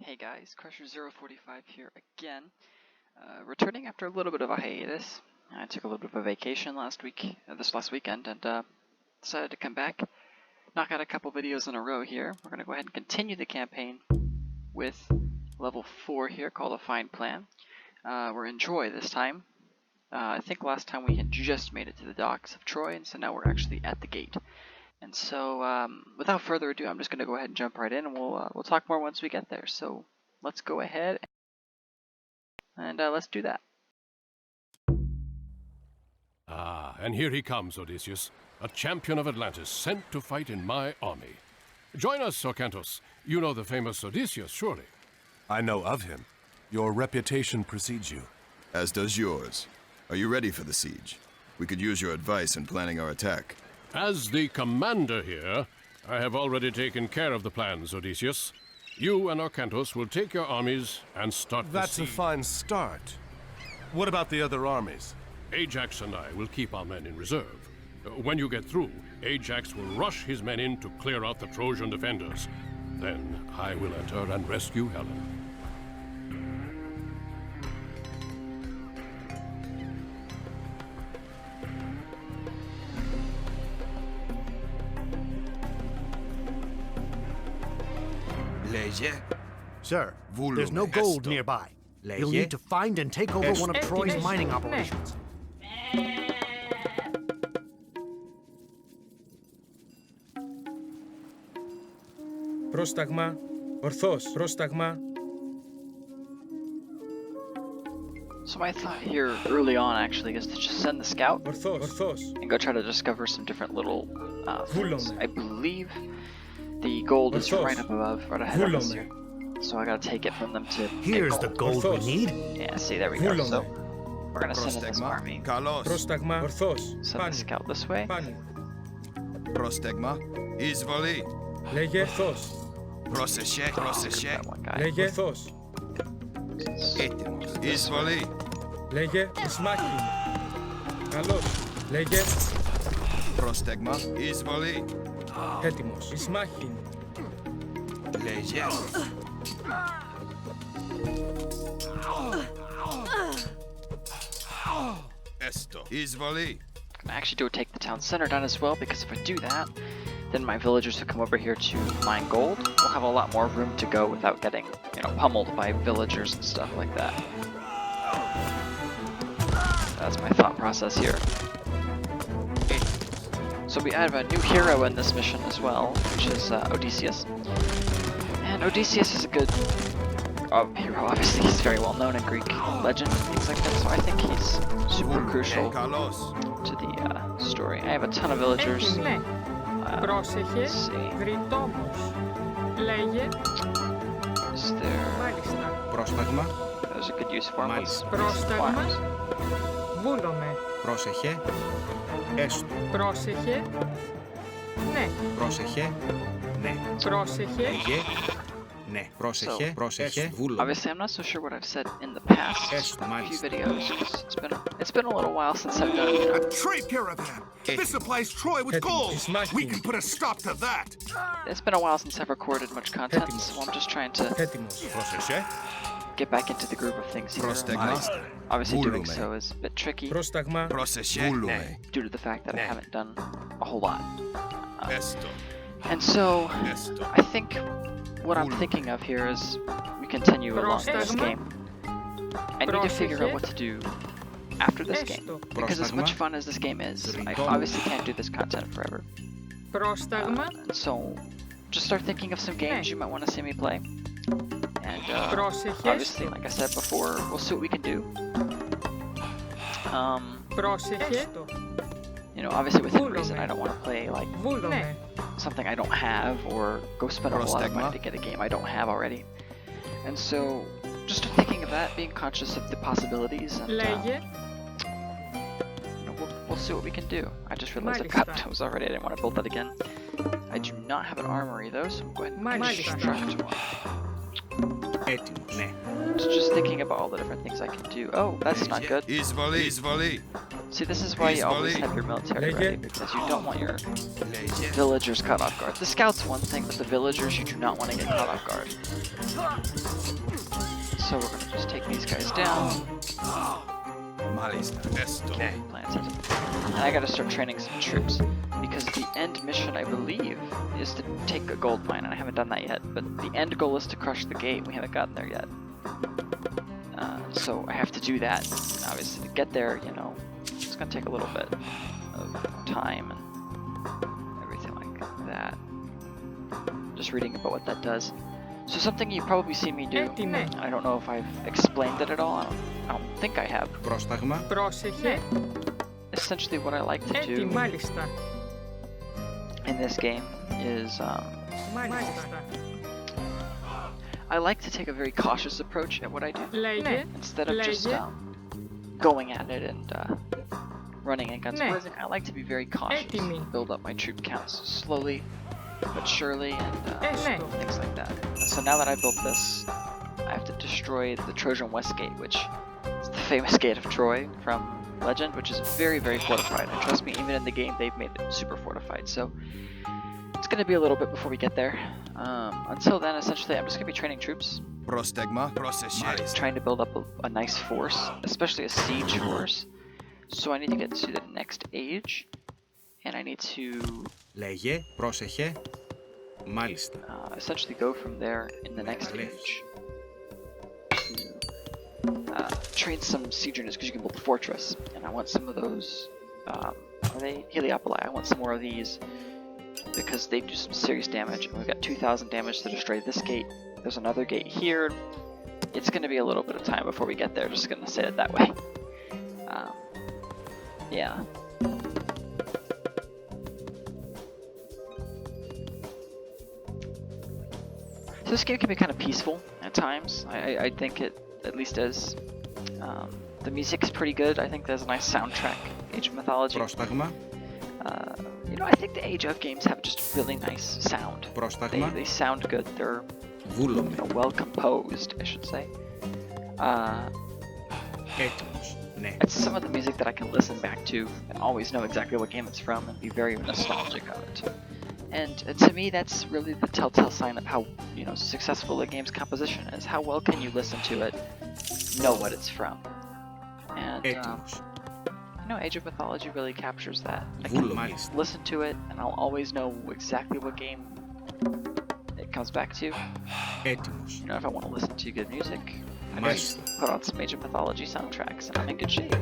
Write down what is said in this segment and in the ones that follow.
Hey guys, Crusher045 here again, returning after a little bit of a hiatus. I took a little bit of a vacation this last weekend, and decided to come back, knock out a couple videos in a row here. We're going to go ahead and continue the campaign with level 4 here, called a Find Plan. We're in Troy this time. I think last time we had just made it to the docks of Troy, and so now we're actually at the gate. And so, without further ado, I'm just going to go ahead and jump right in, and we'll talk more once we get there. So, let's go ahead and let's do that. Ah, and here he comes, Odysseus, a champion of Atlantis, sent to fight in my army. Join us, Orcanthus. You know the famous Odysseus, surely. I know of him. Your reputation precedes you. As does yours. Are you ready for the siege? We could use your advice in planning our attack. As the commander here, I have already taken care of the plans, Odysseus. You and Orcanthus will take your armies and start the That's siege. a fine start. What about the other armies? Ajax and I will keep our men in reserve. When you get through, Ajax will rush his men in to clear out the Trojan defenders. Then I will enter and rescue Helen. Sir, there's no gold nearby. You'll need to find and take over one of Troy's mining operations. Πρόσταγμα, ορθώς, πρόσταγμα. So my thought here early on actually is to just send the scout and go try to discover some different little things. I believe the gold is right up above, right ahead of us here. So I gotta take it from them to Here's the gold we need. Yeah, see, there we go. So we're gonna send in this army. Πρόσταγμα, ορθώς. Send the scout this way. Πάλι. Πρόσταγμα, εισβολή. Λέγε ορθώς. Πρόσεχε, πρόσεχε. That one guy. Λέγε ορθώς. Έτοιμος. Εισβολή. Λέγε εις μάχη. Καλώς. Λέγε Πρόσταγμα, εισβολή. έτοιμος. Εις μάχη. Λέγε. Esto. Εισβολή. I'm actually do take the town center down as well, because if I do that, then my villagers will come over here to mine gold. We'll have a lot more room to go without getting, pummeled by villagers and stuff like that. That's my thought process here. So we have a new hero in this mission as well, which is Odysseus. And Odysseus is a good hero. Obviously, he's very well known in Greek legend and things like that, so I think he's super crucial to the story. I have a ton of villagers. Πρόσεχε, βρυτόμος. Λέγε. Is there... Πρόσταγμα. There's a good use for him. Πρόσταγμα. Βούλομαι. Πρόσεχε. Έστω. Πρόσεχε. Ναι. Πρόσεχε. Ναι. Πρόσεχε. Λέγε. Ναι. Πρόσεχε. Πρόσεχε. Βούλομαι. Obviously, I'm not so sure what I've said in the past few videos. It's been a little while since I've done. A trade caravan. This supplies Troy with gold. We can put a stop to that. It's been a while since I've recorded much content, so I'm just trying to get back into the groove of things here. Obviously, doing so is a bit tricky Πρόσταγμα. due to the fact that I haven't done a whole lot. And so, I think what I'm thinking of here is we continue along this game. I need to figure out what to do after this game, because as much fun as this game is, I obviously can't do this content forever. Πρόσταγμα. And so, just start thinking of some games you might want to see me play. And obviously, like I said before, we'll see what we can do. Πρόσεχε. Obviously within reason, I don't want to play like Βούλομαι. something I don't have, or go spend a lot of money to get a game I don't have already. And so, just thinking of that, being conscious of the possibilities, and Λέγε. we'll see what we can do. I just realized I got those already. I didn't want to build that again. I do not have an armory though, so I'm going to construct one. Έτοιμος. Ναι. Just thinking about all the different things I can do. Oh, that's not good. Εισβολή, εισβολή. See, this is why you always have your military ready, because you don't want your villagers caught off guard. The scouts one thing, but the villagers you do not want to get caught off guard. So we're going to just take these guys down. Planted. And I gotta start training some troops, because the end mission, I believe, is to take a gold mine, and I haven't done that yet, but the end goal is to crush the gate. We haven't gotten there yet. So I have to do that. And obviously, to get there, you know, it's gonna take a little bit of time and everything like that. Just reading about what that does. So something you've probably seen me do, I don't know if I've explained it at all, I don't think I have. Πρόσεχε. Essentially what I like to do in this game is I like to take a very cautious approach at what I do. Instead of just going at it and running and guns blazing, I like to be very cautious, build up my troop counts slowly but surely, and things like that. So now that I built this, I have to destroy the Trojan West Gate, which is the famous gate of Troy from Legend, which is very, very fortified. And trust me, even in the game, they've made it super fortified. So it's going to be a little bit before we get there. Until then, essentially, I'm just going to be training troops. Trying to build up a nice force, especially a siege force. So I need to get to the next age. And I need to essentially go from there in the next age to train some siegers, because you can build a fortress, and I want some of those. Are they Heliopoli? I want some more of these because they do some serious damage, and we've got 2,000 damage to destroy this gate. There's another gate here. It's going to be a little bit of time before we get there, just going to say it that way. Yeah. So this game can be kind of peaceful at times. I think it at least is. The music's pretty good. I think there's a nice soundtrack. Age of Mythology. You know, I think the Age of games have just really nice sound. They sound good. They're well composed, I should say. It's some of the music that I can listen back to and always know exactly what game it's from and be very nostalgic of it. And to me, that's really the telltale sign of how, you know, successful a game's composition is. How well can you listen to it, know what it's from? And, you know, Age of Mythology really captures that. I can listen to it, and I'll always know exactly what game it comes back to. You know, if I want to listen to good music, I just put on some Age of Mythology soundtracks, and I'm in good shape.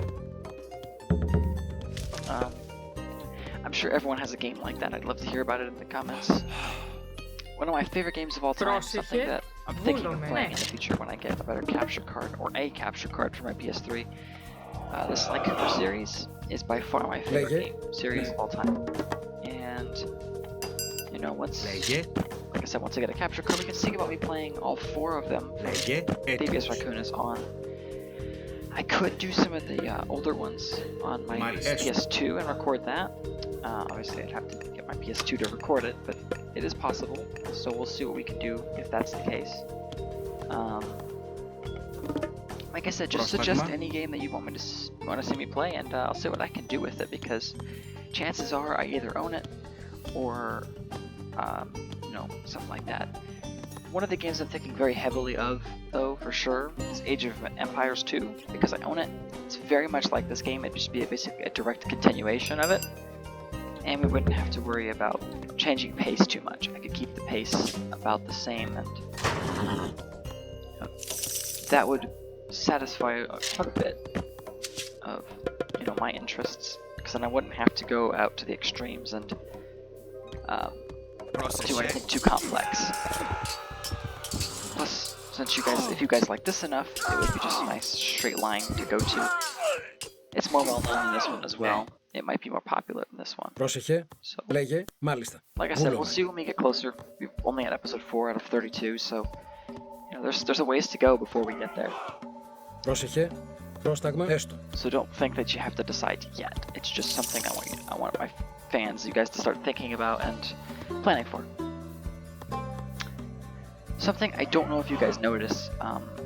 I'm sure everyone has a game like that. I'd love to hear about it in the comments. One of my favorite games of all time, something that I'm thinking of playing in the future when I get a better capture card, or a capture card for my PS3. The Sly Cooper series is by far my favorite game series of all time. And, you know, once, like I said, once I get a capture card, we can think about me playing all 4 of them. Baby's Raccoon is on. I could do some of the older ones on my PS2 and record that. Obviously, I'd have to get my PS2 to record it, but it is possible. So we'll see what we can do if that's the case. Like I said, just suggest any game that you want to see me play, and I'll see what I can do with it. Because chances are I either own it or, you know, something like that. One of the games I'm thinking very heavily of, though, for sure, is Age of Empires 2, because I own it. It's very much like this game. It'd just be basically a direct continuation of it. And we wouldn't have to worry about changing pace too much. I could keep the pace about the same, and you know, that would satisfy quite a bit of, you know, my interests, because then I wouldn't have to go out to the extremes and do anything too complex. Plus, since if you guys like this enough, it would be just a nice straight line to go to. It's more well known in this one as well. It might be more popular than this one. So, like I said, we'll see when we get closer. We're only at episode 4 out of 32, so you know, there's a ways to go before we get there. So don't think that you have to decide yet. It's just something I want my fans, you guys, to start thinking about and planning for. Something I don't know if you guys notice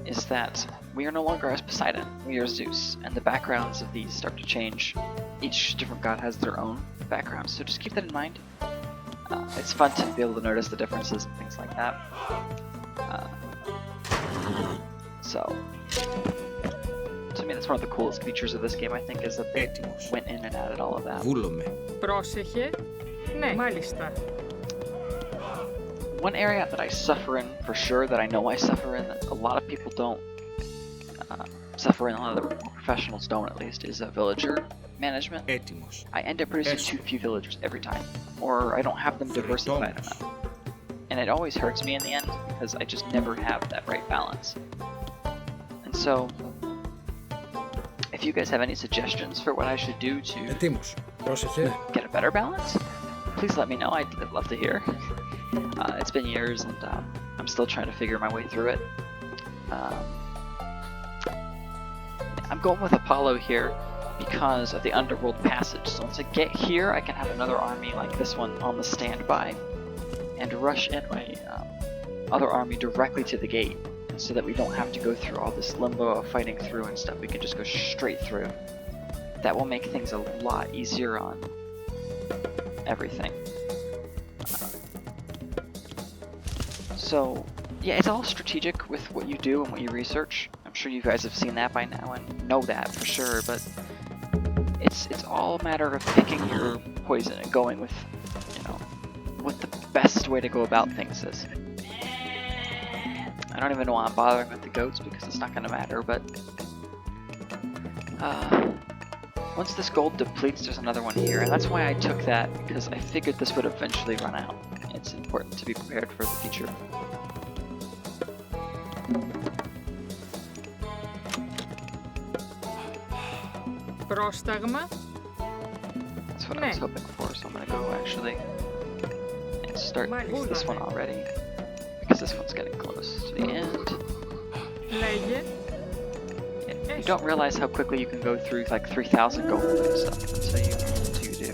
is that we are no longer as Poseidon, we are Zeus, and the backgrounds of these start to change each different god has their own background, so just keep that in mind. It's fun to be able to notice the differences and things like that. So, to me, that's one of the coolest features of this game, I think, is that they went in and added all of that. Πρόσεχε. Ναι, μάλιστα. One area that I suffer in, for sure, that I know I suffer in, that a lot of people don't suffer in, a lot of the professionals don't at least, is villager management. I end up producing too few villagers every time, or I don't have them diversified enough. And it always hurts me in the end, because I just never have that right balance. And so, if you guys have any suggestions for what I should do to get a better balance, please let me know. I'd love to hear. It's been years, and I'm still trying to figure my way through it. I'm going with Apollo here because of the underworld passage. So once I get here, I can have another army like this one on the standby and rush in my other army directly to the gate, so that we don't have to go through all this limbo of fighting through and stuff. We can just go straight through. That will make things a lot easier on everything. So, yeah, it's all strategic with what you do and what you research. I'm sure you guys have seen that by now and know that for sure, but it's all a matter of picking your poison and going with, you know, what the best way to go about things is. I don't even know why I'm bothering with the goats, because it's not going to matter, but once this gold depletes, there's another one here, and that's why I took that, because I figured this would eventually run out. It's important to be prepared for the future. Πρόσταγμα. That's what I was hoping for, so I'm gonna go actually and start this one already, because this one's getting close to the end. Λέγε. You don't realize how quickly you can go through like 3,000 gold and stuff until you do.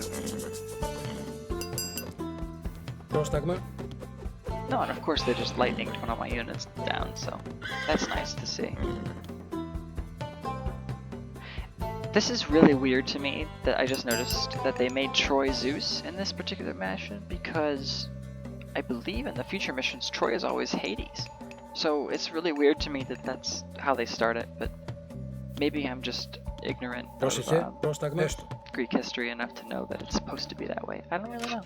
Πρόσταγμα. No, and of course they just lightninged one of my units down, so that's nice to see. This is really weird to me that I just noticed that they made Troy Zeus in this particular mission, because I believe in the future missions Troy is always Hades. So it's really weird to me that that's how they start it, but maybe I'm just ignorant of Greek history enough to know that it's supposed to be that way. I don't really know.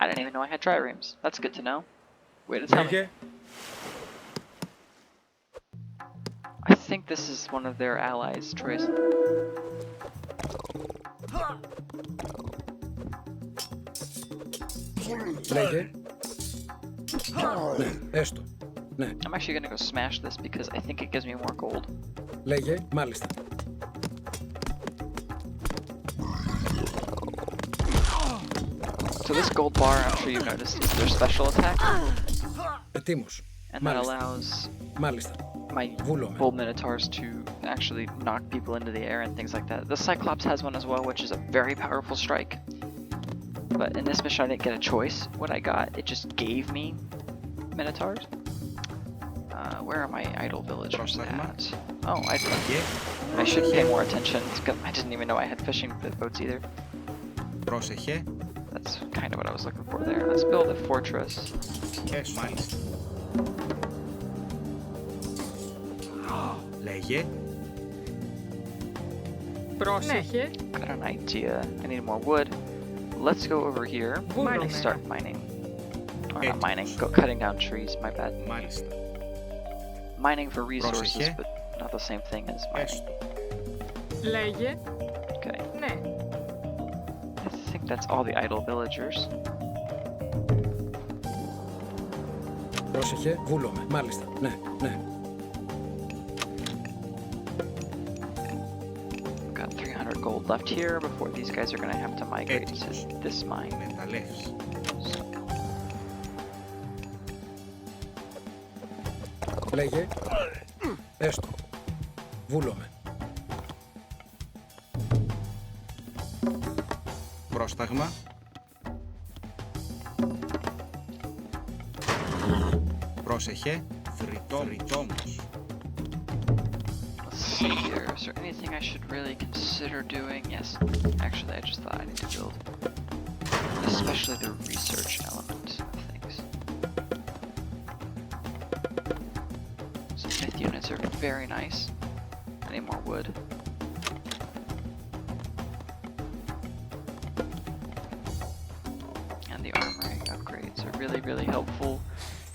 I didn't even know I had triremes. That's good to know. Way to tell me. I think this is one of their allies, Troy's. Λέγε. Ναι, έστω. Ναι. I'm actually gonna go smash this because I think it gives me more gold. Λέγε, μάλιστα. So this gold bar, I'm sure you've noticed, is their special attack. Ετοίμος. And that allows my bull minotaurs to actually knock people into the air and things like that. The Cyclops has one as well, which is a very powerful strike. But in this mission I didn't get a choice. What I got, it just gave me minotaurs. Where are my idle villagers at? Oh, I should pay more attention. I didn't even know I had fishing boats either. Πρόσεχε. That's kind of what I was looking for there. Let's build a fortress. Yes, μάλιστα. Λέγε. Πρόσεχε. Got an idea. I need more wood. Let's go over here and start mining. Or not mining, go cutting down trees, my bad. Μάλιστα. Mining for resources, but not the same thing as mining. Λέγε. Okay. Ναι. I think that's all the idle villagers. Πρόσεχε, βούλομαι. Μάλιστα. Ναι, ναι. Got 300 gold left here before these guys are going to have to migrate to this mine. So. Λέγε. Έστω. Βούλομαι. Πρόσταγμα. Πρόσεχε. Θρητόμος. see here. Is there anything I should really consider doing? Yes. Actually, I just thought I need to build. Especially the research element of things. So 5th units are very nice. I need more wood. And the armory upgrades are really, really helpful.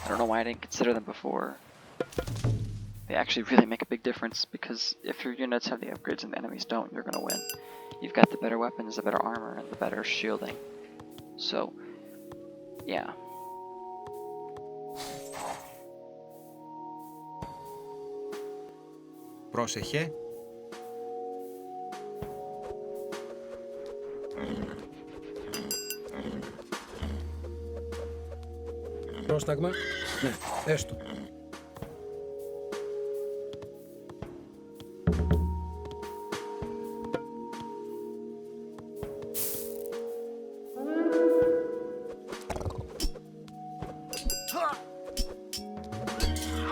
I don't know why I didn't consider them before. They actually really make a big difference, because if your units have the upgrades and the enemies don't, you're going to win. You've got the better weapons, the better armor, and the better shielding. So, yeah. Πρόσεχε. Πρόσταγμα. Ναι, έστω.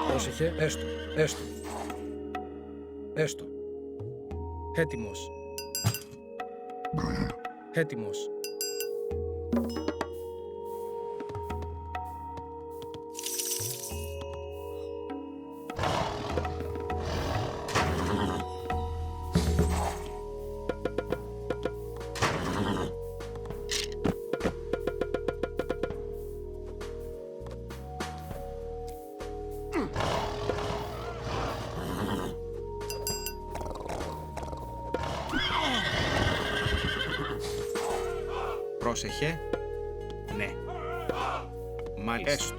Πρόσεχε, έστω, έστω. Έστω. Έτοιμος. Έτοιμος. Πρόσεχε. Ναι. Μάλιστα. Έστω.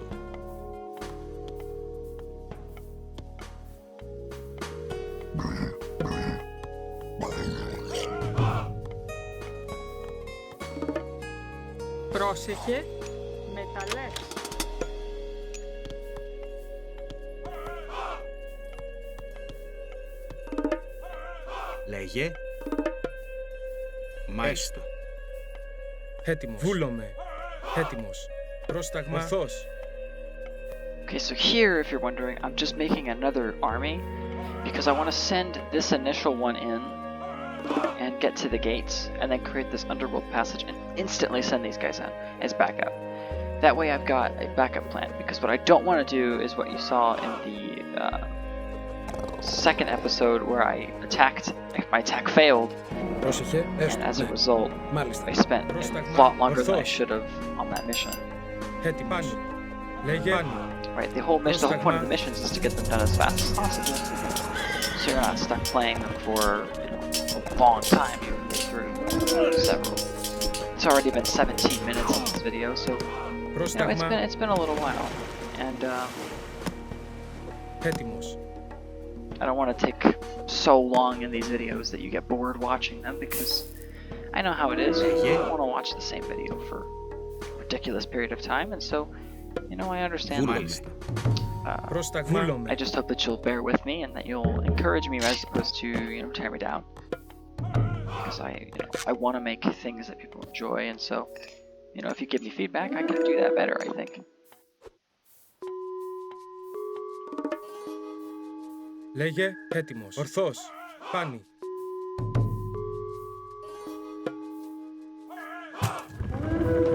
Πρόσεχε. Μεταλλές. Λέγε. Μάλιστα. Έτοιμος. Βούλομαι. Έτοιμος. Πρόσταγμα. Ορθός. Okay, so here, if you're wondering, I'm just making another army because I want to send this initial one in and get to the gates and then create this underworld passage and instantly send these guys in as backup. That way I've got a backup plan, because what I don't want to do is what you saw in the second episode where my attack failed, Πρόσεχε, έστω. and as a result, Μάλιστα. I spent a lot longer than I should have on that mission. Έτοιμος. Λέγε. Right, the whole point of the missions is to get them done as fast as possible, so you're not stuck playing them for a long time. You can get through several. It's already been 17 minutes in this video, so it's been a little while, and Έτοιμος. I don't want to take so long in these videos that you get bored watching them, because I know how it is. You don't want to watch the same video for a ridiculous period of time, and so, I understand. I just hope that you'll bear with me and that you'll encourage me as opposed to, tear me down. Because I want to make things that people enjoy, and so, if you give me feedback, I can do that better, I think. Λέγε. Έτοιμος. Ορθός. Πάνι.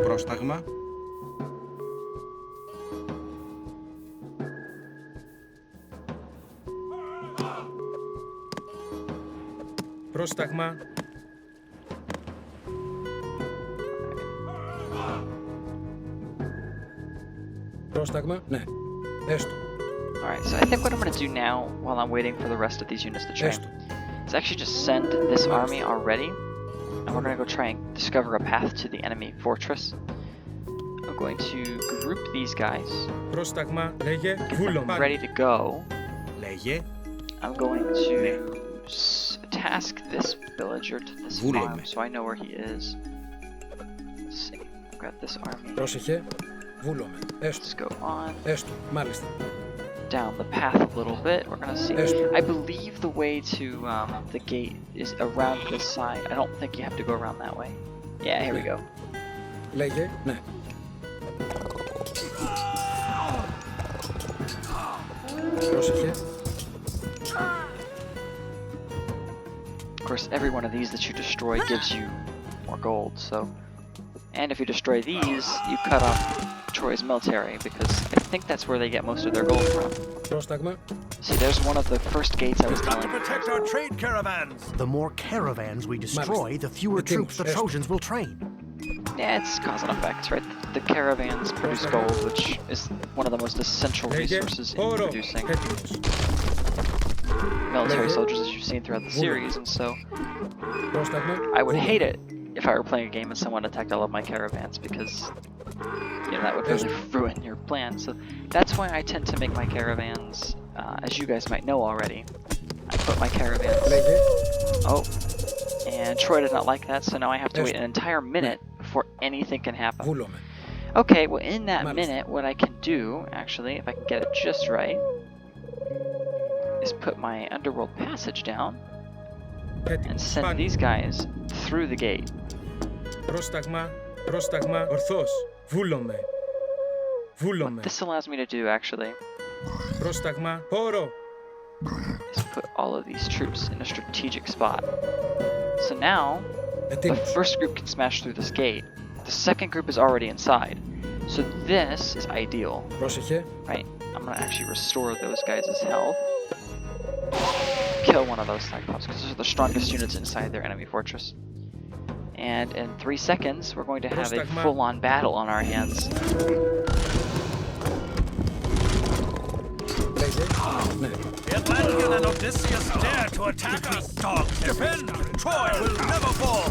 Πρόσταγμα. Πρόσταγμα. Πρόσταγμα. Ναι. Έστω. Alright, so I think what I'm going to do now, while I'm waiting for the rest of these units to train, is actually just send this army already, and we're going to go try and discover a path to the enemy fortress. I'm going to group these guys. Πρόσταγμα. Λέγε. I'm ready to go. Λέγε. I'm going to task this villager to this farm, so I know where he is. Let's see. I've got this army. Πρόσεχε. Βούλομαι. Έστω. Let's go on. Έστω. Μάλιστα. Down the path a little bit. We're gonna see. I believe the way to the gate is around this side. I don't think you have to go around that way. Yeah, here we go. Λέγε. Ναι. Πρόσεχε. every one of these that you destroy gives you more gold. So, and if you destroy these, you cut off Troy's military, because I think that's where they get most of their gold from. Πρόσταγμα. See, there's one of the first gates I was telling you. Protect our trade caravans. The more caravans we destroy, the fewer troops the Trojans will train. Yeah, it's cause and effect, right? The caravans produce gold, which is one of the most essential resources in producing military soldiers, as you've seen throughout the series, and so I would hate it if I were playing a game and someone attacked all of my caravans, because that would really ruin your plan. So that's why I tend to make my caravans, as you guys might know already, I put my caravans... Oh, and Troy does not like that, so now I have to wait an entire minute before anything can happen. Okay, well in that minute, what I can do, actually, if I can get it just right, is put my underworld passage down and send these guys through the gate. Πρόσταγμα, πρόσταγμα, ορθώς. Βούλομαι. Βούλομαι. What this allows me to do, actually, Πρόσταγμα, πόρο. is put all of these troops in a strategic spot. So now, the first group can smash through this gate. The second group is already inside. So this is ideal. Πρόσεχε. Right? I'm gonna actually restore those guys' health. Kill one of those Cyclops, because those are the strongest units inside their enemy fortress. And in 3 seconds, we're going to have a full-on battle on our hands. The Atlantean and Odysseus dare to attack us. Dogs, defend! Troy will never fall!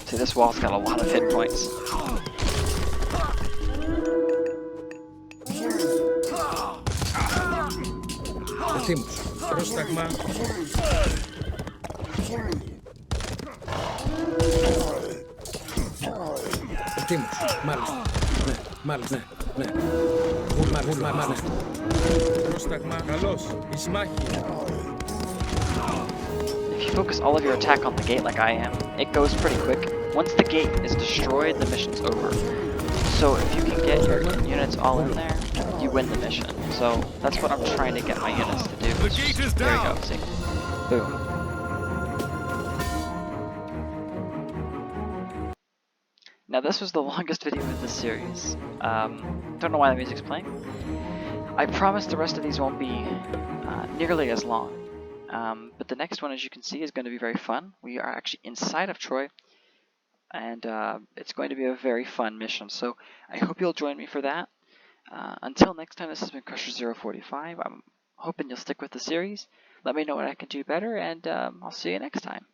See, this wall's got a lot of hit points. Ετοίμος. Πρόσταγμα. Ετοίμος. Μάλιστα. Ναι, μάλιστα. Ναι, ναι. Μάλιστα. Πρόσταγμα. Καλώς. Εις μάχη. If you focus all of your attack on the gate like I am, it goes pretty quick. Once the gate is destroyed, the mission's over. So if you can get your units all in there, you win the mission. So that's what I'm trying to get my units to do. The gate is There you down. go, see? Boom. Now this was the longest video in this series. Don't know why the music's playing. I promise the rest of these won't be nearly as long. But the next one, as you can see, is going to be very fun. We are actually inside of Troy, and it's going to be a very fun mission. So I hope you'll join me for that. Until next time, this has been Crusher045. I'm hoping you'll stick with the series. Let me know what I can do better, and I'll see you next time.